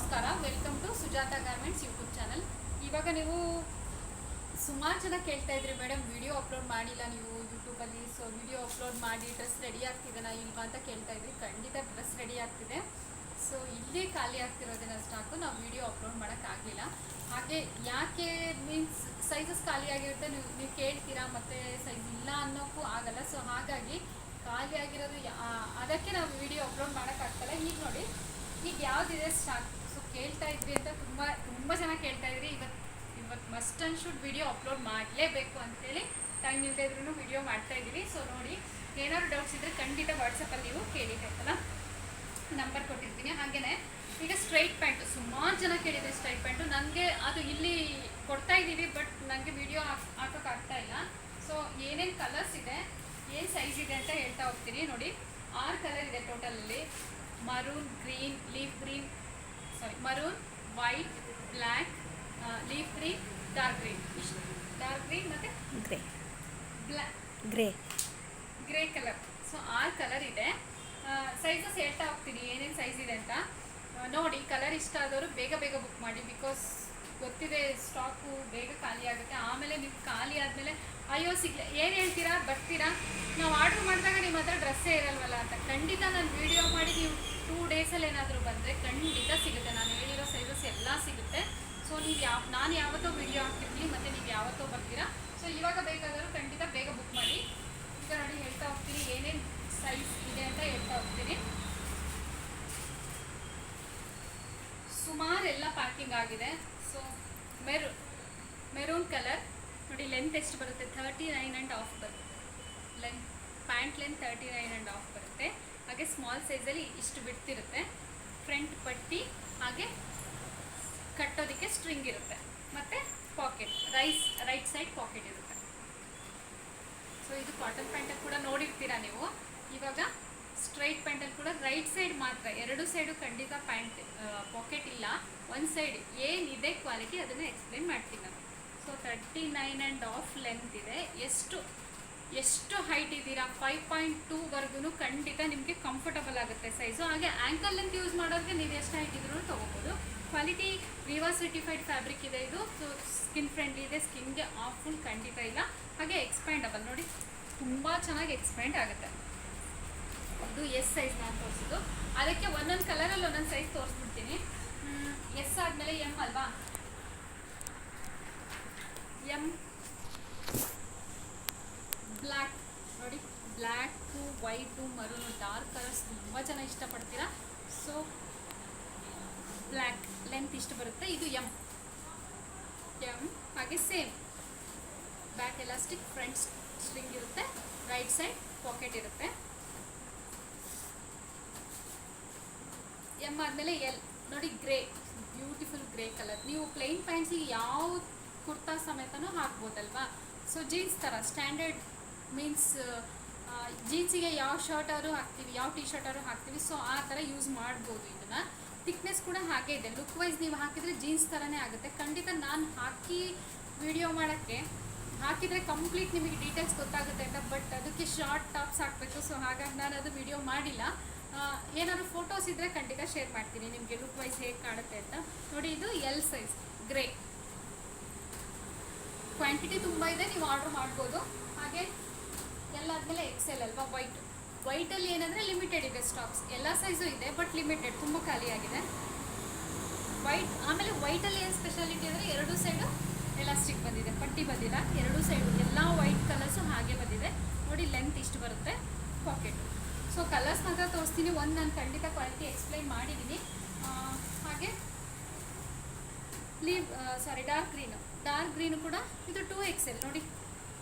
ನಮಸ್ಕಾರ, welcome to Sujata garments YouTube channel. ಇವಾಗ ನೀವು ಸುಮಾರು ಜನ ಕೇಳ್ತಾ ಇದ್ರಿ, ಮೇಡಮ್ ವಿಡಿಯೋ ಅಪ್ಲೋಡ್ ಮಾಡಿಲ್ಲ ನೀವು ಯೂಟ್ಯೂಬಲ್ಲಿ. ಸೊ ವಿಡಿಯೋ ಅಪ್ಲೋಡ್ ಮಾಡಿ ಡ್ರೆಸ್ ರೆಡಿ ಆಗ್ತಿದೆನಾ ಇಲ್ವಾ ಅಂತ ಕೇಳ್ತಾ ಇದ್ರಿ. ಖಂಡಿತ ಡ್ರೆಸ್ ರೆಡಿ ಆಗ್ತಿದೆ. ಸೊ ಇಲ್ಲೇ ಖಾಲಿ ಆಗ್ತಿರೋದನ್ನ ಸ್ಟಾಕು, ನಾವು ವಿಡಿಯೋ ಅಪ್ಲೋಡ್ ಮಾಡೋಕ್ಕಾಗಲಿಲ್ಲ. ಹಾಗೆ ಯಾಕೆ ಮೀನ್ಸ್ ಸೈಜಸ್ ಖಾಲಿ ಆಗಿರುತ್ತೆ, ನೀವು ಕೇಳ್ತೀರಾ, ಮತ್ತು ಸೈಜ್ ಇಲ್ಲ ಅನ್ನೋಕ್ಕೂ ಆಗಲ್ಲ. ಸೊ ಹಾಗಾಗಿ ಖಾಲಿ ಆಗಿರೋದು ಅದಕ್ಕೆ ನಾವು ವಿಡಿಯೋ ಅಪ್ಲೋಡ್ ಮಾಡೋಕ್ಕಾಗ್ತಲ್ಲ. ಈಗ ನೋಡಿ, ಈಗ ಯಾವುದಿದೆ ಸ್ಟಾಕ್. ಸೊ ಕೇಳ್ತಾ ಇದ್ರಿ ಅಂತ ತುಂಬ ಜನ ಕೇಳ್ತಾ ಇದ್ರಿ. ಇವತ್ತು must and should video upload ಮಾಡಲೇಬೇಕು ಅಂತೇಳಿ ಟೈಮ್ ಇಲ್ಲದೆ ಇದ್ರೂ ವಿಡಿಯೋ ಮಾಡ್ತಾ ಇದ್ದೀವಿ. ಸೊ ನೋಡಿ, ಏನಾದ್ರು ಡೌಟ್ಸ್ ಇದ್ದರೆ ಖಂಡಿತ ವಾಟ್ಸಪ್ಪಲ್ಲಿ ನೀವು ಕೇಳಿ ಆಯ್ತಲ್ಲ, ನಂಬರ್ ಕೊಟ್ಟಿರ್ತೀನಿ. ಹಾಗೆಯೇ ಈಗ ಸ್ಟ್ರೈಟ್ ಪ್ಯಾಂಟು ಸುಮಾರು ಜನ ಕೇಳಿದೆ. ಸ್ಟ್ರೈಟ್ ಪ್ಯಾಂಟು ನನಗೆ ಅದು ಇಲ್ಲಿ ಕೊಡ್ತಾ ಇದ್ದೀವಿ, ಬಟ್ ನನಗೆ ವಿಡಿಯೋ ಹಾಕೋಕ್ಕಾಗ್ತಾ ಇಲ್ಲ. ಸೊ ಏನೇನು ಕಲರ್ಸ್ ಇದೆ, ಏನು ಸೈಜ್ ಇದೆ ಅಂತ ಹೇಳ್ತಾ ಹೋಗ್ತೀನಿ. ನೋಡಿ, 6 ಕಲರ್ ಇದೆ ಟೋಟಲಲ್ಲಿ. Maroon, green, maroon, white, black, leaf green, dark green. ಇಷ್ಟು ಡಾರ್ಕ್ ಗ್ರೀನ್ ಮತ್ತು ಗ್ರೇ ಕಲರ್. ಸೊ 6 ಕಲರ್ ಇದೆ. ಸೈಜಸ್ ಹೇಳ್ತಾ ಹೋಗ್ತೀನಿ ಏನೇನು ಸೈಜ್ ಇದೆ ಅಂತ. ನೋಡಿ, ಕಲರ್ ಇಷ್ಟ ಆದವರು ಬೇಗ ಬುಕ್ ಮಾಡಿ. ಬಿಕಾಸ್ ಗೊತ್ತಿದೆ, ಸ್ಟಾಕು ಬೇಗ ಖಾಲಿ ಆಗುತ್ತೆ. ಆಮೇಲೆ ನೀವು ಖಾಲಿ ಆದಮೇಲೆ ಅಯ್ಯೋ ಸಿಗಲಿ ಏನು ಹೇಳ್ತೀರಾ, ಬರ್ತೀರಾ, ನಾವು ಆರ್ಡ್ರ್ ಮಾಡಿದಾಗ ನಿಮ್ಮ ಹತ್ರ ಡ್ರೆಸ್ಸೇ ಇರಲ್ವಲ್ಲ ಅಂತ. ಖಂಡಿತ ನಾನು ವೀಡಿಯೋ ಮಾಡಿ ನೀವು 2 ಡೇಸಲ್ಲಿ ಏನಾದರೂ ಬಂದರೆ ಖಂಡಿತ ಸಿಗುತ್ತೆ. ನಾನು ಹೇಳಿರೋ ಸೈಜಸ್ ಎಲ್ಲ ಸಿಗುತ್ತೆ. ಸೊ ನೀವು ನಾನು ಯಾವತ್ತೋ ವೀಡಿಯೋ ಹಾಕ್ತಿರ್ತೀನಿ, ಮತ್ತು ನೀವು ಯಾವತ್ತೋ ಬರ್ತೀರಾ. ಸೊ ಇವಾಗ ಬೇಕಾದರೂ ಖಂಡಿತ ಬೇಗ ಬುಕ್ ಮಾಡಿ. ಈಗ ನೋಡಿ, ಹೇಳ್ತಾ ಹೋಗ್ತೀನಿ ಏನೇನು ಸೈಜ್ ಇದೆ ಅಂತ ಹೇಳ್ತಾ ಹೋಗ್ತೀನಿ. ಸುಮಾರು ಎಲ್ಲ ಪ್ಯಾಕಿಂಗ್ ಆಗಿದೆ. ಸೊ ಮೆರೂನ್ ಕಲರ್ ನೋಡಿ, ಲೆಂತ್ ಎಷ್ಟು ಬರುತ್ತೆ, 39.5 ಬರುತ್ತೆ. ಪ್ಯಾಂಟ್ ಲೆಂತ್ 39.5 ಬರುತ್ತೆ. ಹಾಗೆ ಸ್ಮಾಲ್ ಸೈಜಲ್ಲಿ ಇಷ್ಟು ಬಿಡ್ತಿರುತ್ತೆ. ಫ್ರಂಟ್ ಪಟ್ಟಿ, ಹಾಗೆ ಕಟ್ಟೋದಕ್ಕೆ ಸ್ಟ್ರಿಂಗ್ ಇರುತ್ತೆ, ಮತ್ತು ಪಾಕೆಟ್ ರೈಟ್ ಸೈಡ್ ಪಾಕೆಟ್ ಇರುತ್ತೆ. ಸೊ ಇದು ಕಾಟನ್ ಪ್ಯಾಂಟಲ್ಲಿ ಕೂಡ ನೋಡಿರ್ತೀರಾ ನೀವು. ಇವಾಗ ಸ್ಟ್ರೈಟ್ ಪ್ಯಾಂಟಲ್ಲಿ ಕೂಡ ರೈಟ್ ಸೈಡ್ ಮಾತ್ರ, 2 ಸೈಡು ಖಂಡಿತ ಪ್ಯಾಂಟ್ ಪಾಕೆಟ್ ಇಲ್ಲ. ಒಂದು ಸೈಡ್ ಏನಿದೆ ಕ್ವಾಲಿಟಿ ಅದನ್ನು ಎಕ್ಸ್ಪ್ಲೇನ್ ಮಾಡ್ತೀನಿ ನಾನು. ಸೊ 39.5 ಲೆಂತ್ ಇದೆ. ಎಷ್ಟು ಹೈಟ್ ಇದ್ದೀರಾ, 5.2ವರೆಗೂ ಖಂಡಿತ ನಿಮಗೆ ಕಂಫರ್ಟಬಲ್ ಆಗುತ್ತೆ ಸೈಜು. ಹಾಗೆ ಆ್ಯಂಕಲ್ ಲೆಂತ್ ಯೂಸ್ ಮಾಡೋರಿಗೆ ನೀವು ಎಷ್ಟು ಹೈಟ್ ಇದ್ರೂ ತೊಗೋಬೋದು. ಕ್ವಾಲಿಟಿ ವಿವಾ ಸರ್ಟಿಫೈಡ್ ಫ್ಯಾಬ್ರಿಕ್ ಇದೆ ಇದು. ಸೊ ಸ್ಕಿನ್ ಫ್ರೆಂಡ್ಲಿ ಇದೆ, ಸ್ಕಿನ್ಗೆ ಫುಲ್ ಖಂಡಿತ ಇಲ್ಲ. ಹಾಗೆ ಎಕ್ಸ್ಪ್ಯಾಂಡಬಲ್ ನೋಡಿ, ತುಂಬ ಚೆನ್ನಾಗಿ ಎಕ್ಸ್ಪ್ಯಾಂಡ್ ಆಗುತ್ತೆ. ಇದು ಎಸ್ ಸೈಜ್ ನಾನು ತೋರಿಸಿದ್ದು. ಅದಕ್ಕೆ ಒಂದೊಂದು ಕಲರಲ್ಲಿ ಒಂದೊಂದು ಸೈಜ್ ತೋರಿಸ್ಬಿಡ್ತೀನಿ. ಎಸ್ ಆದಮೇಲೆ ಎಮ್ ಅಲ್ವಾ, ಎಮ್ ಬ್ಲ್ಯಾಕ್ ನೋಡಿ, ಬ್ಲ್ಯಾಕು, ವೈಟು, ಮರೂನು, ಡಾರ್ಕ್ ಕಲರ್ಸ್ ತುಂಬ ಜನ ಇಷ್ಟಪಡ್ತೀರಾ. ಸೊ ಬ್ಲ್ಯಾಕ್ ಲೆಂತ್ ಇಷ್ಟು ಬರುತ್ತೆ. ಇದು ಎಮ್. ಹಾಗೆ same back elastic, front string ಇರುತ್ತೆ, ರೈಟ್ ಸೈಡ್ ಪಾಕೆಟ್ ಇರುತ್ತೆ. ಎಮ್ ಆದಮೇಲೆ ಎಲ್ ನೋಡಿ, ಗ್ರೇ, ಬ್ಯೂಟಿಫುಲ್ ಗ್ರೇ ಕಲರ್. ನೀವು ಪ್ಲೈನ್ ಪ್ಯಾಂಟ್ಸಿಗೆ ಯಾವ ಕುರ್ತಾ ಸಮೇತನೂ ಹಾಕ್ಬೋದಲ್ವಾ. ಸೊ ಜೀನ್ಸ್ ಥರ ಸ್ಟ್ಯಾಂಡರ್ಡ್ ಮೀನ್ಸ್ ಜೀನ್ಸಿಗೆ ಯಾವ ಶರ್ಟ್ ಅವರು ಹಾಕ್ತೀವಿ, ಯಾವ ಟಿ ಶರ್ಟ್ ಅವರು ಹಾಕ್ತೀವಿ. ಸೊ ಆ ಥರ ಯೂಸ್ ಮಾಡ್ಬೋದು ಇದನ್ನು. ಥಿಕ್ನೆಸ್ ಕೂಡ ಹಾಗೆ ಇದೆ. ಲುಕ್ ವೈಸ್ ನೀವು ಹಾಕಿದರೆ ಜೀನ್ಸ್ ಥರನೇ ಆಗುತ್ತೆ. ಖಂಡಿತ ನಾನು ಹಾಕಿ ವಿಡಿಯೋ ಮಾಡೋಕ್ಕೆ ಹಾಕಿದರೆ ಕಂಪ್ಲೀಟ್ ನಿಮಗೆ ಡೀಟೇಲ್ಸ್ ಗೊತ್ತಾಗುತ್ತೆ ಅಂತ. ಬಟ್ ಅದಕ್ಕೆ ಶಾರ್ಟ್ ಟಾಪ್ಸ್ ಹಾಕಬೇಕು. ಸೊ ಹಾಗಾಗಿ ನಾನು ಅದು ವಿಡಿಯೋ ಮಾಡಿಲ್ಲ. ಏನಾದರೂ ಫೋಟೋಸ್ ಇದ್ದರೆ ಖಂಡಿತ ಶೇರ್ ಮಾಡ್ತೀನಿ ನಿಮಗೆ, ಲುಕ್ ವೈಸ್ ಹೇಗೆ ಕಾಣುತ್ತೆ ಅಂತ. ನೋಡಿ, ಇದು ಎಲ್ ಸೈಜ್ ಗ್ರೇ. ಕ್ವಾಂಟಿಟಿ ತುಂಬ ಇದೆ, ನೀವು ಆರ್ಡ್ರ್ ಮಾಡ್ಬೋದು. ಹಾಗೆ ಎಲ್ಲಾದಮೇಲೆ ಎಕ್ಸೆಲ್ ಅಲ್ವಾ, ವೈಟಲ್ಲಿ ಏನಂದರೆ ಲಿಮಿಟೆಡ್ ಇದೆ ಸ್ಟಾಕ್ಸ್. ಎಲ್ಲ ಸೈಜು ಇದೆ, ಬಟ್ ಲಿಮಿಟೆಡ್, ತುಂಬ ಖಾಲಿಯಾಗಿದೆ ವೈಟ್. ಆಮೇಲೆ ವೈಟಲ್ಲಿ ಏನು ಸ್ಪೆಷಾಲಿಟಿ ಅಂದರೆ 2 ಸೈಡು ಎಲಾಸ್ಟಿಕ್ ಬಂದಿದೆ, ಪಟ್ಟಿ ಬಂದಿಲ್ಲ. 2 ಸೈಡು ಎಲ್ಲ ವೈಟ್ ಕಲರ್ಸು ಹಾಗೆ ಬಂದಿದೆ. ನೋಡಿ, ಲೆಂತ್ ಇಷ್ಟು ಬರುತ್ತೆ, ಪಾಕೆಟು. ಸೊ ಕಲರ್ಸ್ ಮಾತ್ರ ತೋರಿಸ್ತೀನಿ. ಒಂದು ನಾನು ಖಂಡಿತ ಕ್ವಾಲಿಟಿ ಎಕ್ಸ್ಪ್ಲೈನ್ ಮಾಡಿದ್ದೀನಿ. ಹಾಗೆ ಡಾರ್ಕ್ ಗ್ರೀನು ಕೂಡ ಇದು 2XL ನೋಡಿ,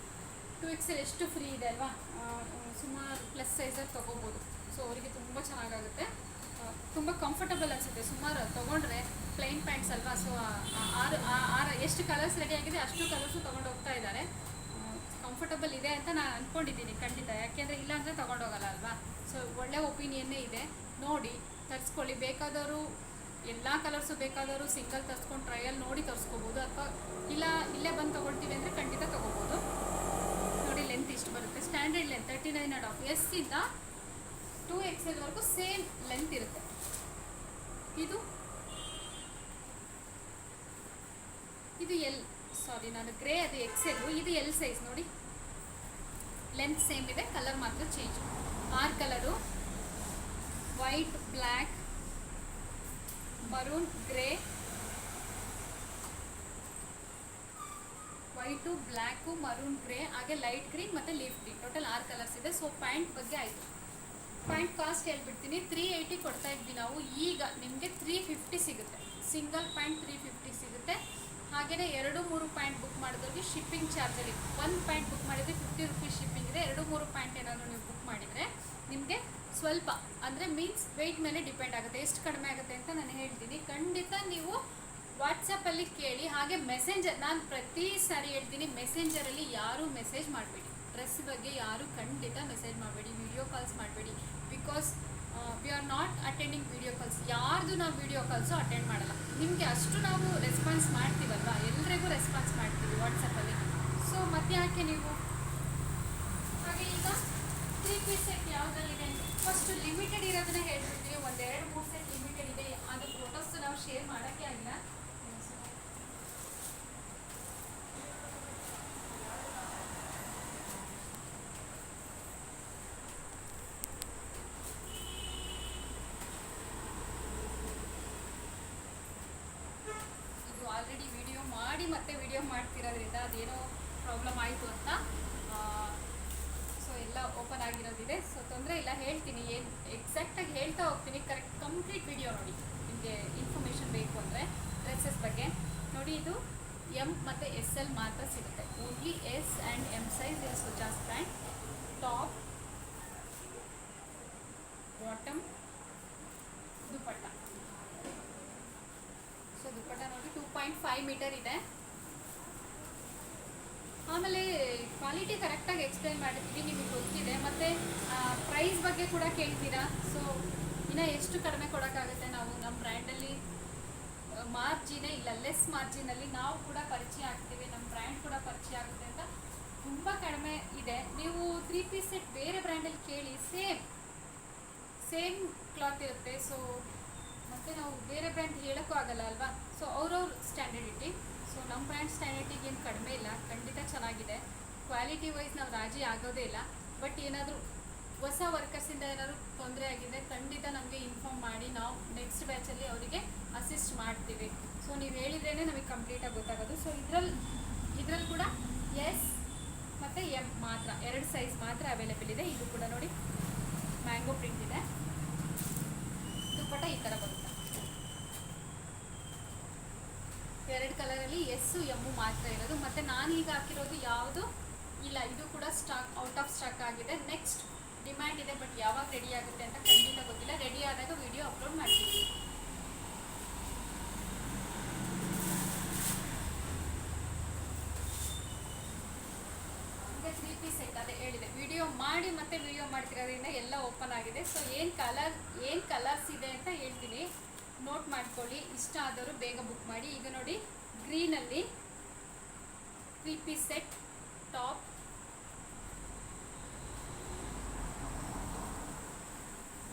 2XL ಎಷ್ಟು ಫ್ರೀ ಇದೆ ಅಲ್ವಾ. ಸುಮಾರು ಪ್ಲಸ್ ಸೈಜಲ್ಲಿ ತೊಗೋಬೋದು. ಸೊ ಅವರಿಗೆ ತುಂಬ ಚೆನ್ನಾಗಾಗುತ್ತೆ, ತುಂಬ ಕಂಫರ್ಟಬಲ್ ಅನಿಸುತ್ತೆ. ಸುಮಾರು ತೊಗೊಂಡ್ರೆ ಪ್ಲೈನ್ ಪ್ಯಾಂಟ್ಸ್ ಅಲ್ವಾ. ಸೊ ಎಷ್ಟು ಕಲರ್ಸ್ ರೆಡಿ ಆಗಿದೆ ಅಷ್ಟು ಕಲರ್ಸು ತೊಗೊಂಡು ಹೋಗ್ತಾ ಇದ್ದಾರೆ. ಕಂಫರ್ಟಬಲ್ ಇದೆ ಅಂತ ನಾನು ಅಂದ್ಕೊಂಡಿದ್ದೀನಿ ಖಂಡಿತ. ಯಾಕೆಂದರೆ ಇಲ್ಲಾಂದರೆ ತೊಗೊಂಡೋಗಲ್ಲ ಅಲ್ವಾ. ಸೊ ಒಳ್ಳೆ ಒಪಿನಿಯನ್ನೇ ಇದೆ. ನೋಡಿ, ತರಿಸ್ಕೊಳ್ಳಿ. ಬೇಕಾದವರು ಎಲ್ಲ ಕಲರ್ಸು ಬೇಕಾದವರು ಸಿಂಗಲ್ ತರಿಸ್ಕೊಂಡು ಟ್ರಯಲ್ ನೋಡಿ ತರಿಸ್ಕೋಬೋದು. ಅಥವಾ ಇಲ್ಲೇ ಬಂದು ತೊಗೊಳ್ತೀವಿ ಅಂದರೆ ಖಂಡಿತ ತೊಗೋಬೋದು. ನೋಡಿ, ಲೆಂತ್ ಇಷ್ಟು ಬರುತ್ತೆ. Standard length 39.5. ಎಸ್ಸಿಂದ 2XL ವರೆಗೂ ಸೇಮ್ ಲೆಂತ್ ಇರುತ್ತೆ. ಇದು ಇದು ಎಲ್, ಸಾರಿ ನಾನು ಗ್ರೇ ಅದು ಎಕ್ಸೆಲ್, ಇದು ಎಲ್ ಸೈಜ್ ನೋಡಿ. ಲೆಂತ್ ಸೇಮ್ ಇದೆ, ಕಲರ್ ಮಾತ್ರ change. 6 colour, white, black, maroon, grey, white, black, maroon, grey, ಹಾಗೆ ಲೈಟ್ ಗ್ರೀನ್ ಮತ್ತು ಲೀಫ್ ಗ್ರೀನ್. ಟೋಟಲ್ 6 ಕಲರ್ಸ್ ಇದೆ. ಸೊ ಪ್ಯಾಂಟ್ ಬಗ್ಗೆ ಆಯಿತು. ಪ್ಯಾಂಟ್ ಕಾಸ್ಟ್ ಹೇಳ್ಬಿಡ್ತೀನಿ. 380 ಕೊಡ್ತಾ ಇದ್ವಿ ನಾವು, ಈಗ ನಿಮಗೆ 350 ಸಿಗುತ್ತೆ. ಸಿಂಗಲ್ ಪ್ಯಾಂಟ್ 350 ಸಿಗುತ್ತೆ. ಹಾಗೆಯೇ 2-3 ಪ್ಯಾಂಟ್ ಬುಕ್ ಮಾಡಿದವ್ರಿಗೆ ಶಿಪ್ಪಿಂಗ್ ಚಾರ್ಜಲ್ಲಿ, ಒಂದು ಪ್ಯಾಂಟ್ ಬುಕ್ ಮಾಡಿದರೆ 50 ರುಪೀಸ್ ಶಿಪ್ಪಿಂಗ್ ಇದೆ. 2-3 ಪ್ಯಾಂಟ್ ಏನಾದರೂ ನೀವು ಬುಕ್ ಮಾಡಿದರೆ ನಿಮಗೆ ಸ್ವಲ್ಪ ಅಂದರೆ ಮೀನ್ಸ್ ವೆಯ್ಟ್ ಮೇಲೆ ಡಿಪೆಂಡ್ ಆಗುತ್ತೆ, ಎಷ್ಟು ಕಡಿಮೆ ಆಗುತ್ತೆ ಅಂತ ನಾನು ಹೇಳ್ತೀನಿ. ಖಂಡಿತ ನೀವು ವಾಟ್ಸಪ್ಪಲ್ಲಿ ಕೇಳಿ. ಹಾಗೆ ಮೆಸೆಂಜರ್, ನಾನು ಪ್ರತಿ ಸಾರಿ ಹೇಳ್ತೀನಿ, ಮೆಸೆಂಜರಲ್ಲಿ ಯಾರೂ ಮೆಸೇಜ್ ಮಾಡಬೇಡಿ. ಡ್ರೆಸ್ ಬಗ್ಗೆ ಯಾರೂ ಖಂಡಿತ ಮೆಸೇಜ್ ಮಾಡಬೇಡಿ, ವಿಡಿಯೋ ಕಾಲ್ಸ್ ಮಾಡಬೇಡಿ. Because we are not attending video calls. ಯಾರ್ದು ನಾವು ವಿಡಿಯೋ ಕಾಲ್ಸು ಅಟೆಂಡ್ ಮಾಡಲ್ಲ. ನಿಮಗೆ ಅಷ್ಟು ನಾವು ರೆಸ್ಪಾನ್ಸ್ ಮಾಡ್ತೀವಲ್ವ, ಎಲ್ರಿಗೂ ರೆಸ್ಪಾನ್ಸ್ ಮಾಡ್ತೀವಿ ವಾಟ್ಸಪ್ಪಲ್ಲಿ. ಸೊ ಮತ್ತೆ ಯಾಕೆ ನೀವು ಹಾಗೆ ಈಗ 3 ಪೀಸ್ ಸೆಟ್ ಯಾವುದ್ರಲ್ಲಿದೆ ಅಂತ ಫಸ್ಟ್ ಲಿಮಿಟೆಡ್ ಇರೋದನ್ನ ಹೇಳ್ಬಿಡ್ತೀವಿ. 1-2-3 ಸೆಟ್ ಲಿಮಿಟೆಡ್ ಇದೆ. ಅದು ಫೋಟೋಸ್ ನಾವು ಶೇರ್ ಮಾಡೋಕ್ಕೆ ಆಗಿಲ್ಲ. ಆಲ್ರೆಡಿ ವಿಡಿಯೋ ಮಾಡಿ ಮತ್ತೆ ವಿಡಿಯೋ ಮಾಡ್ತಿರೋದ್ರಿಂದ ಅದೇನೋ ಪ್ರಾಬ್ಲಮ್ ಆಯಿತು ಅಂತ. ಸೊ ಎಲ್ಲ ಓಪನ್ ಆಗಿರೋದಿದೆ. ಸೊ ತೊಂದರೆ ಇಲ್ಲ, ಹೇಳ್ತೀನಿ, ಏನು ಎಕ್ಸಾಕ್ಟಾಗಿ ಹೇಳ್ತಾ ಹೋಗ್ತೀನಿ. ಕರೆಕ್ಟ್ ಕಂಪ್ಲೀಟ್ ವಿಡಿಯೋ ನೋಡಿ. ನಿಮಗೆ ಇನ್ಫಾರ್ಮೇಷನ್ ಬೇಕು ಅಂದರೆ ಡ್ರೆಸ್ಸಸ್ ಬಗ್ಗೆ ನೋಡಿ. ಇದು ಎಮ್ ಮತ್ತು SL ಮಾತ್ರ ಸಿಗುತ್ತೆ. Only S and M size is Sujas brand. Top, bottom, dupatta. So dupatta ನೋಡಿ 2.5 ಮೀಟರ್ ಇದೆ. ಆಮೇಲೆ ಕ್ವಾಲಿಟಿ ಕರೆಕ್ಟಾಗಿ ಎಕ್ಸ್ಪ್ಲೈನ್ ಮಾಡಿರ್ತೀವಿ, ನಿಮಗೆ ಗೊತ್ತಿದೆ. ಮತ್ತು ಪ್ರೈಸ್ ಬಗ್ಗೆ ಕೂಡ ಕೇಳ್ತೀರಾ. ಸೊ ಇನ್ನು ಎಷ್ಟು ಕಡಿಮೆ ಕೊಡೋಕ್ಕಾಗುತ್ತೆ? ನಾವು ನಮ್ಮ ಬ್ರ್ಯಾಂಡಲ್ಲಿ ಮಾರ್ಜಿನೇ ಇಲ್ಲ, ಲೆಸ್ ಮಾರ್ಜಿನಲ್ಲಿ ನಾವು ಕೂಡ ಪರಿಚಯ ಆಗ್ತೀವಿ, ನಮ್ಮ ಬ್ರ್ಯಾಂಡ್ ಕೂಡ ಪರಿಚಯ ಆಗುತ್ತೆ ಅಂತ ತುಂಬ ಕಡಿಮೆ ಇದೆ. ನೀವು 3 ಪೀಸ್ ಸೆಟ್ ಬೇರೆ ಬ್ರ್ಯಾಂಡಲ್ಲಿ ಕೇಳಿ, ಸೇಮ್ ಕ್ಲಾತ್ ಇರುತ್ತೆ. ಸೊ ಮತ್ತು ನಾವು ಬೇರೆ ಬ್ರ್ಯಾಂಡ್ ಹೇಳೋಕ್ಕೂ ಆಗಲ್ಲ ಅಲ್ವಾ. ಸೊ ಅವ್ರವ್ರ ಸ್ಟ್ಯಾಂಡರ್ಡಿಟಿ. ಸೊ ನಮ್ಮ ಬ್ರ್ಯಾಂಡ್ ಸ್ಟ್ಯಾಂಡರ್ಡಿಗೆ ಏನು ಕಡಿಮೆ ಇಲ್ಲ, ಖಂಡಿತ ಚೆನ್ನಾಗಿದೆ. ಕ್ವಾಲಿಟಿ ವೈಸ್ ನಾವು ರಾಜಿ ಆಗೋದೇ ಇಲ್ಲ. ಬಟ್ ಏನಾದರೂ ಹೊಸ ವರ್ಕರ್ಸಿಂದ ಏನಾದರೂ ತೊಂದರೆ ಆಗಿದೆ ಖಂಡಿತ ನಮಗೆ ಇನ್ಫಾರ್ಮ್ ಮಾಡಿ, ನಾವು ನೆಕ್ಸ್ಟ್ ಬ್ಯಾಚಲ್ಲಿ ಅವರಿಗೆ ಅಸಿಸ್ಟ್ ಮಾಡ್ತೀವಿ. ಸೊ ನೀವು ಹೇಳಿದ್ರೇ ನಮಗೆ ಕಂಪ್ಲೀಟಾಗಿ ಗೊತ್ತಾಗೋದು. ಸೊ ಇದರಲ್ಲಿ ಕೂಡ S ಮತ್ತು M ಮಾತ್ರ, 2 ಸೈಜ್ ಮಾತ್ರ ಅವೈಲೇಬಲ್ ಇದೆ. ಇದು ಕೂಡ ನೋಡಿ ಮ್ಯಾಂಗೋ ಪ್ರಿಂಟ್ ಇದೆ. ದುಪಟ್ಟ ಈ ಥರ ಬರುತ್ತೆ. 2 ಕಲರಲ್ಲಿ S, M ಮಾತ್ರ ಇರೋದು. ಮತ್ತು ನಾನೀಗ ಹಾಕಿರೋದು ಯಾವುದು ಇಲ್ಲ, ಇದು ಕೂಡ ಸ್ಟಾಕ್ ಔಟ್ ಆಫ್ ಸ್ಟಾಕ್ ಆಗಿದೆ. ನೆಕ್ಸ್ಟ್ ಡಿಮ್ಯಾಂಡ್ ಇದೆ, ಬಟ್ ಯಾವಾಗ ರೆಡಿ ಆಗುತ್ತೆ ಅಂತ ಖಂಡಿತ ಗೊತ್ತಿಲ್ಲ. ರೆಡಿ ಆದಾಗ ವಿಡಿಯೋ ಅಪ್ಲೋಡ್ ಮಾಡ್ತೀವಿ. ಈಗ 3 ಪೀಸ್ ಸೆಟ್ ಅದೇ ಹೇಳಿದೆ, ವಿಡಿಯೋ ಮಾಡಿ ಮತ್ತೆ ವಿಡಿಯೋ ಮಾಡ್ತಿರೋದ್ರಿಂದ ಎಲ್ಲ ಓಪನ್ ಆಗಿದೆ. ಸೊ ಏನು ಕಲರ್ಸ್ ಇದೆ ಅಂತ ಹೇಳ್ತೀನಿ, ನೋಟ್ ಮಾಡ್ಕೊಳ್ಳಿ. ಇಷ್ಟ ಆದವರು ಬೇಗ ಬುಕ್ ಮಾಡಿ. ಈಗ ನೋಡಿ ಗ್ರೀನಲ್ಲಿ 3 piece set, top,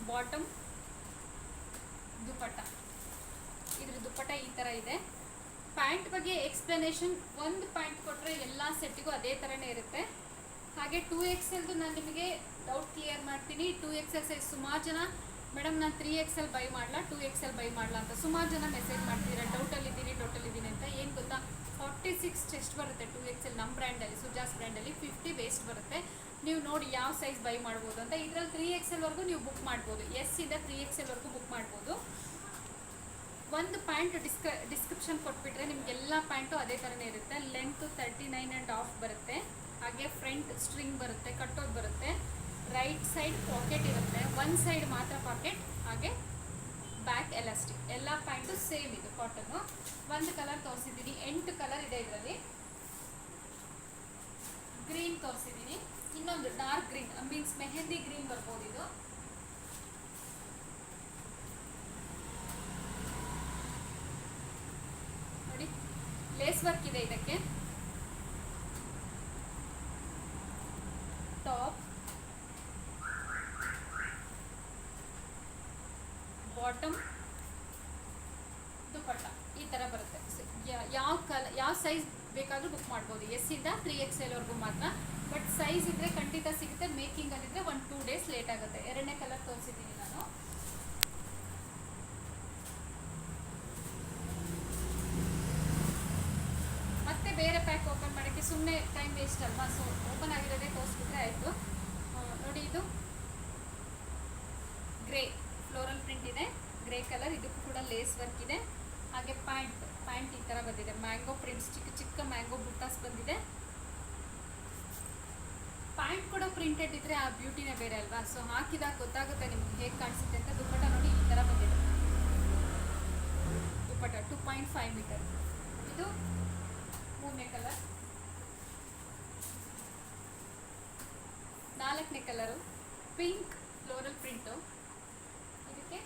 bottom, dupatta. ಇದ್ರ ದುಪಟ್ಟ ಈ ಥರ ಇದೆ. ಪ್ಯಾಂಟ್ ಬಗ್ಗೆ ಎಕ್ಸ್ಪ್ಲನೇಷನ್, ಒಂದು ಪ್ಯಾಂಟ್ ಕೊಟ್ಟರೆ ಎಲ್ಲ ಸೆಟ್ಟಿಗೂ ಅದೇ ಥರನೇ ಇರುತ್ತೆ. ಹಾಗೆ 2XL ನಾನು ನಿಮಗೆ ಡೌಟ್ ಕ್ಲಿಯರ್ ಮಾಡ್ತೀನಿ. 2XL ಸೈಜ್ ಸುಮಾರು ಜನ ಮೇಡಮ್ ನಾನು 3XL ಬೈ ಮಾಡಲ, 2XL ಬೈ ಮಾಡಲ ಅಂತ ಸುಮಾರು ಜನ ಮೆಸೇಜ್ ಮಾಡ್ತೀರಾ. ಡೌಟಲ್ಲಿದ್ದೀನಿ ಅಂತ. ಏನು ಗೊತ್ತಾ, 46 ಚೆಸ್ಟ್ ಬರುತ್ತೆ 2XL ನಮ್ಮ ಬ್ರ್ಯಾಂಡಲ್ಲಿ, ಸುಜಾಸ್ ಬ್ರ್ಯಾಂಡಲ್ಲಿ 50 ವೇಸ್ಟ್ ಬರುತ್ತೆ. ನೀವು ನೋಡಿ ಯಾವ ಸೈಜ್ ಬೈ ಮಾಡ್ಬೋದು ಅಂತ. ಇದರಲ್ಲಿ 3XL ನೀವು ಬುಕ್ ಮಾಡ್ಬೋದು. S ಇಂದ 3XL ಬುಕ್ ಮಾಡ್ಬೋದು. ಒಂದು ಪ್ಯಾಂಟ್ ಡಿಸ್ಕ್ರಿಪ್ಷನ್ ಕೊಟ್ಬಿಟ್ರೆ ನಿಮಗೆಲ್ಲ ಪ್ಯಾಂಟು ಅದೇ ಥರನೇ ಇರುತ್ತೆ. ಲೆಂತು 39.5 ಬರುತ್ತೆ. ಹಾಗೆ ಫ್ರಂಟ್ ಸ್ಟ್ರಿಂಗ್ ಬರುತ್ತೆ, ಕಟ್ಟೋದು ಬರುತ್ತೆ. ರೈಟ್ ಸೈಡ್ ಪಾಕೆಟ್ ಇರುತ್ತೆ, ಒಂದು ಸೈಡ್ ಮಾತ್ರ ಪಾಕೆಟ್. ಹಾಗೆ ಬ್ಯಾಕ್ ಎಲಾಸ್ಟಿಕ್. ಎಲ್ಲ ಪ್ಯಾಂಟು ಸೇಮ್ ಇದು ಕಾಟನ್ನು. ಒಂದು ಕಲರ್ ತೋರಿಸಿದ್ದೀನಿ, 8 ಕಲರ್ ಇದೆ ಇದರಲ್ಲಿ. ಗ್ರೀನ್ ತೋರಿಸಿದ್ದೀನಿ, ಇನ್ನೊಂದು dark green means mehndi green ಬರ್ಬೋದು ಇದು. ನೋಡಿ ಲೇಸ್ ವರ್ಕ್ ಇದೆ ಇದಕ್ಕೆ. ಟಾಪ್, ಬಾಟಮ್, ದುಪಟ್ಟ ಈ ಥರ ಬರುತ್ತೆ. ಯಾವ ಸೈಜ್ ಬೇಕಾದರೂ ಬುಕ್ ಮಾಡ್ಬೋದು. ಎಸ್ಸಿಂದ 3XL ವರೆಗೂ ಮಾತ್ರ. ಬಟ್ ಸೈಜ್ ಇದ್ದರೆ ಖಂಡಿತ ಸಿಗುತ್ತೆ. ಮೇಕಿಂಗಲ್ಲಿದ್ದರೆ 1-2 ಡೇಸ್ ಲೇಟ್ ಆಗುತ್ತೆ. ಎರಡನೇ ಕಲರ್ ತೋರಿಸಿದ್ದೀನಿ ನಾನು. ಮತ್ತೆ ಬೇರೆ ಪ್ಯಾಕ್ ಓಪನ್ ಮಾಡೋಕ್ಕೆ ಸುಮ್ಮನೆ ಟೈಮ್ ವೇಸ್ಟ್ ಅಲ್ವಾ, ಸೊ ಓಪನ್ ಆಗಿರೋದೇ ತೋರಿಸ್ಬಿಟ್ರೆ ಆಯಿತು. ನೋಡಿ, ಇದು ಗ್ರೇ ಫ್ಲೋರಲ್ ಪ್ರಿಂಟ್ ಇದೆ, ಗ್ರೇ ಕಲರ್. ಇದಕ್ಕೂ ಕೂಡ ಲೇಸ್ ವರ್ಕ್ ಇದೆ. ಹಾಗೆ ಪ್ಯಾಂಟ್ ಈ ಥರ ಬಂದಿದೆ, ಮ್ಯಾಂಗೋ ಪ್ರಿಂಟ್ಸ್, ಚಿಕ್ಕ ಚಿಕ್ಕ ಮ್ಯಾಂಗೋ ಬುಟ್ಟಾಸ್ ಬಂದಿದೆ. ಪ್ಯಾಂಟ್ ಕೂಡ ಪ್ರಿಂಟೆಡ್ ಇದ್ದರೆ ಆ ಬ್ಯೂಟಿನೇ ಬೇರೆ ಅಲ್ವಾ. ಸೊ ಹಾಕಿದಾಗ ಗೊತ್ತಾಗುತ್ತೆ ನಿಮ್ಗೆ ಹೇಗೆ ಕಾಣಿಸುತ್ತೆ ಅಂತ. ದುಪ್ಪಟ್ಟ ನೋಡಿ ಈ ಥರ ಬಂದಿದೆ. ದುಪ್ಪಟ್ಟ 2.5 ಮೀಟರ್. ಇದು 3ನೇ ಕಲರ್. 4ನೇ ಕಲರು ಪಿಂಕ್ ಫ್ಲೋರಲ್ ಪ್ರಿಂಟು. ಇದಕ್ಕೆ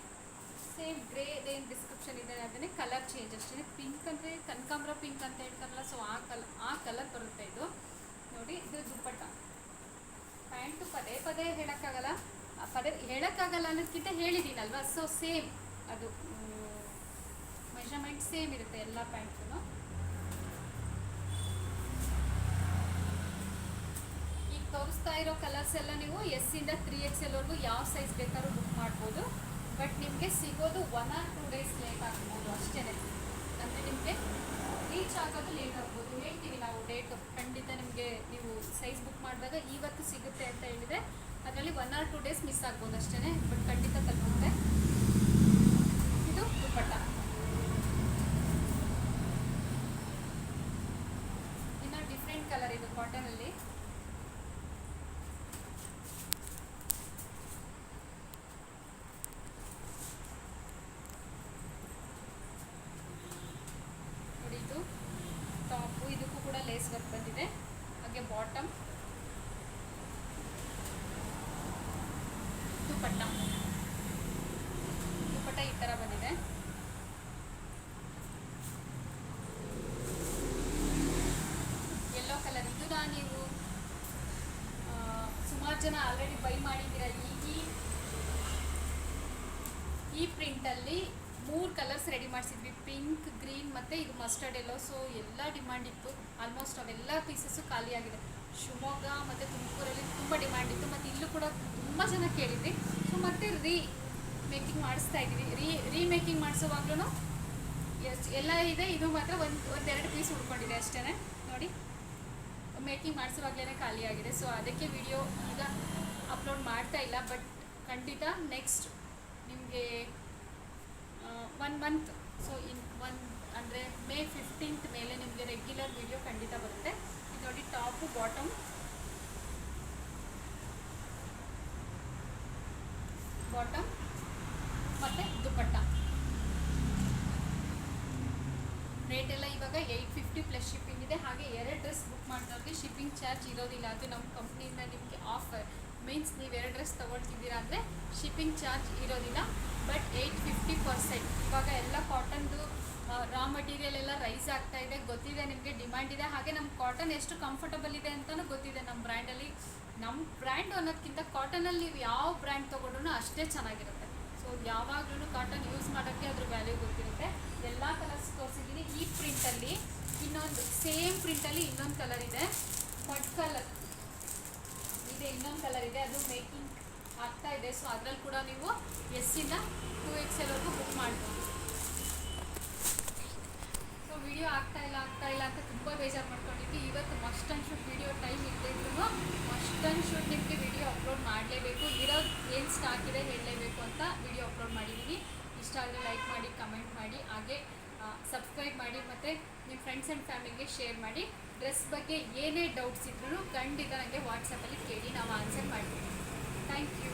ಸೇಮ್ ಗ್ರೇ ಏನು ಡಿಸ್ಕ್ರಿಪ್ಷನ್ ಇದೆ ಅದನ್ನೇ ಕಲರ್ ಚೇಂಜ್ ಅಷ್ಟೇ. ಪಿಂಕ್ ಅಂದರೆ ಕನಕಾಂಬರ ಪಿಂಕ್ ಅಂತ ಹೇಳ್ತಾರಲ್ಲ, ಸೊ ಆ ಕಲರ್ ಬರುತ್ತೆ ಇದು. ನೋಡಿ, ಇದು ದುಪ್ಪಟ್ಟ. ಪ್ಯಾಂಟು ಪದೇ ಹೇಳೋಕ್ಕಾಗಲ್ಲ, ಅನ್ನೋದಕ್ಕಿಂತ ಹೇಳಿದ್ದೀನಲ್ವ. ಸೊ ಸೇಮ್ ಅದು ಮೆಷರ್ಮೆಂಟ್ ಸೇಮ್ ಇರುತ್ತೆ ಎಲ್ಲ ಪ್ಯಾಂಟು. ಈಗ ತೋರಿಸ್ತಾ ಇರೋ ಕಲರ್ಸ್ ಎಲ್ಲ ನೀವು ಎಸ್ಸಿಂದ 3XL ವರೆಗೂ ಯಾವ ಸೈಜ್ ಬೇಕಾದ್ರೂ ಬುಕ್ ಮಾಡ್ಬೋದು. ಬಟ್ ನಿಮಗೆ ಸಿಗೋದು 1 or 2 ಡೇಸ್ ಲೇಟ್ ಆಗ್ಬೋದು ಅಷ್ಟೇ. ಅಂದರೆ ನಿಮಗೆ ರೀಚ್ ಆಗೋದು ಲೇಟ್ ಆಗ್ಬೋದು. ಹೇಳ್ತೀವಿ ನಾವು ಡೇಟು, ಖಂಡಿತ ನಿಮಗೆ ನೀವು ಸೈಜ್ ಬುಕ್ ಮಾಡಿದಾಗ ಇವತ್ತು ಸಿಗುತ್ತೆ ಅಂತ ಹೇಳಿದರೆ ಅದರಲ್ಲಿ 1 or 2 ಡೇಸ್ ಮಿಸ್ ಆಗ್ಬೋದು ಅಷ್ಟೇ. ಬಟ್ ಖಂಡಿತ ತಲುಪುತ್ತೆ. ಇದು ದುಪ್ಪಟ್ಟ. ಇನ್ನು ಡಿಫ್ರೆಂಟ್ ಕಲರ್ ಇದು ಕಾಟನಲ್ಲಿ. ಟಾಪು, ಇದಕ್ಕೂ ಕೂಡ ಲೇಸ್ ವರ್ಕ್ ಬಂದಿದೆ. ಹಾಗೆ ಬಾಟಮ್, ದುಪ್ಪಟ್ಟ ಈ ಥರ ಬಂದಿದೆ. Yellow colour. ಇದು ನೀವು ಸುಮಾರು ಜನ ಆಲ್ರೆಡಿ ಬೈ ಮಾಡಿದ್ದೀರ. ಈ ಪ್ರಿಂಟಲ್ಲಿ 3 ಕಲರ್ಸ್ ರೆಡಿ ಮಾಡಿಸಿದ್ವಿ, ಪಿಂಕ್, ಗ್ರೀನ್ ಮತ್ತು ಇದು ಮಸ್ಟರ್ಡ್ ಎಲ್ಲೋ. ಸೊ ಎಲ್ಲ ಡಿಮ್ಯಾಂಡ್ ಇತ್ತು. ಆಲ್ಮೋಸ್ಟ್ ಅವೆಲ್ಲ ಪೀಸಸ್ಸು ಖಾಲಿಯಾಗಿದೆ. ಶಿವಮೊಗ್ಗ ಮತ್ತು ತುಮಕೂರಲ್ಲಿ ತುಂಬ ಡಿಮ್ಯಾಂಡ್ ಇತ್ತು. ಮತ್ತು ಇಲ್ಲೂ ಕೂಡ ತುಂಬ ಜನ ಕೇಳಿದ್ವಿ. ಸೊ ಮತ್ತೆ ಮೇಕಿಂಗ್ ಮಾಡಿಸ್ತಾ ಇದ್ದೀವಿ. ರೀಮೇಕಿಂಗ್ ಮಾಡಿಸೋವಾಗ್ಲೂ ಎಲ್ಲ ಇದೆ. ಇದು ಮಾತ್ರ ಒಂದೆರಡು ಪೀಸ್ ಉಳ್ಕೊಂಡಿದೆ ಅಷ್ಟೇ. ನೋಡಿ, ಮೇಕಿಂಗ್ ಮಾಡಿಸುವಾಗಲೇ ಖಾಲಿಯಾಗಿದೆ. ಸೊ ಅದಕ್ಕೆ ವಿಡಿಯೋ ಈಗ ಅಪ್ಲೋಡ್ ಮಾಡ್ತಾ ಇಲ್ಲ. ಬಟ್ ಖಂಡಿತ ನೆಕ್ಸ್ಟ್ ನಿಮಗೆ 1 ಮಂತ್, ಸೊ ಅಂದರೆ May 15th ಮೇಲೆ ನಿಮಗೆ ರೆಗ್ಯುಲರ್ ವಿಡಿಯೋ ಖಂಡಿತ ಬರುತ್ತೆ. ಇದು ನೋಡಿ, ಟಾಪು, ಬಾಟಮ್ ಮತ್ತು ದುಪ್ಪಟ್ಟ. ರೇಟ್ ಎಲ್ಲ ಇವಾಗ 850 ಪ್ಲಸ್ ಶಿಪ್ಪಿಂಗ್ ಇದೆ. ಹಾಗೆ 2 ಡ್ರೆಸ್ ಬುಕ್ ಮಾಡಿದವ್ರಿಗೆ ಶಿಪ್ಪಿಂಗ್ ಚಾರ್ಜ್ ಇರೋದಿಲ್ಲ. ಅದು ನಮ್ಮ ಕಂಪ್ನಿಯಿಂದ ನಿಮಗೆ ಆಫರ್. ಮೀನ್ಸ್ ನೀವು 2 ಡ್ರೆಸ್ ತೊಗೊಳ್ತಿದ್ದೀರಾ ಅಂದರೆ ಶಿಪ್ಪಿಂಗ್ ಚಾರ್ಜ್ ಇರೋದಿಲ್ಲ. ಬಟ್ 850%. ಇವಾಗ ಎಲ್ಲ ಕಾಟನ್ದು ರಾ ಮಟೀರಿಯಲ್ ಎಲ್ಲ ರೈಸ್ ಆಗ್ತಾ ಇದೆ, ಗೊತ್ತಿದೆ ನಿಮಗೆ, ಡಿಮ್ಯಾಂಡ್ ಇದೆ. ಹಾಗೆ ನಮ್ಮ ಕಾಟನ್ ಎಷ್ಟು ಕಂಫರ್ಟಬಲ್ ಇದೆ ಅಂತಲೂ ಗೊತ್ತಿದೆ ನಮ್ಮ ಬ್ರ್ಯಾಂಡಲ್ಲಿ. ನಮ್ಮ ಬ್ರ್ಯಾಂಡ್ ಅನ್ನೋದಕ್ಕಿಂತ ಕಾಟನಲ್ಲಿ ನೀವು ಯಾವ ಬ್ರ್ಯಾಂಡ್ ತೊಗೊಂಡ್ರೂ ಅಷ್ಟೇ ಚೆನ್ನಾಗಿರುತ್ತೆ. ಸೊ ಯಾವಾಗಲೂ ಕಾಟನ್ ಯೂಸ್ ಮಾಡೋಕ್ಕೆ ಅದ್ರ ವ್ಯಾಲ್ಯೂ ಗೊತ್ತಿರುತ್ತೆ. ಎಲ್ಲ ಕಲರ್ಸ್ ತೋರಿಸಿದ್ದೀನಿ. ಈ ಪ್ರಿಂಟಲ್ಲಿ ಸೇಮ್ ಪ್ರಿಂಟಲ್ಲಿ ಇನ್ನೊಂದು ಕಲರ್ ಇದೆ, ಮಡ್ ಕಲರ್ ಇದೆ. ಇನ್ನೊಂದು ಕಲರ್ ಇದೆ, ಅದು ಮೇಕಿಂಗ್ ಆಗ್ತಾ ಇದೆ. ಸೊ ಅದರಲ್ಲಿ ಕೂಡ ನೀವು ಎಸ್ಸಿಂದ 2XL ವರೆಗೂ ಬುಕ್ ಮಾಡ್ಬೋದು. ಸೊ ವಿಡಿಯೋ ಆಗ್ತಾ ಇಲ್ಲ ಅಂತ ತುಂಬ ಬೇಜಾರು ಮಾಡ್ಕೊಂಡಿದ್ವಿ. ಇವತ್ತು must and shoot video time ಇಲ್ಲದಿದ್ರು ಮಸ್ಟ್ ಆ್ಯಂಡ್ ಶೂಟ್ ನಿಮಗೆ ವಿಡಿಯೋ ಅಪ್ಲೋಡ್ ಮಾಡಲೇಬೇಕು. ಇರೋದು ಏನು ಸ್ಟಾಕ್ ಇದೆ ಹೇಳಲೇಬೇಕು ಅಂತ ವಿಡಿಯೋ ಅಪ್ಲೋಡ್ ಮಾಡಿದ್ದೀನಿ. ಇಷ್ಟ ಆದರೆ ಲೈಕ್ ಮಾಡಿ, ಕಮೆಂಟ್ ಮಾಡಿ, ಹಾಗೆ ಸಬ್ಸ್ಕ್ರೈಬ್ ಮಾಡಿ, ಮತ್ತು ನಿಮ್ಮ ಫ್ರೆಂಡ್ಸ್ ಆ್ಯಂಡ್ ಫ್ಯಾಮಿಲಿಗೆ ಶೇರ್ ಮಾಡಿ. ಡ್ರೆಸ್ ಬಗ್ಗೆ ಏನೇ ಡೌಟ್ಸ್ ಇದ್ರೂ ಖಂಡಿತ ನನಗೆ ವಾಟ್ಸಪ್ಪಲ್ಲಿ ಕೇಳಿ ನಾವು ಆನ್ಸರ್ ಮಾಡ್ತೀವಿ. Thank you.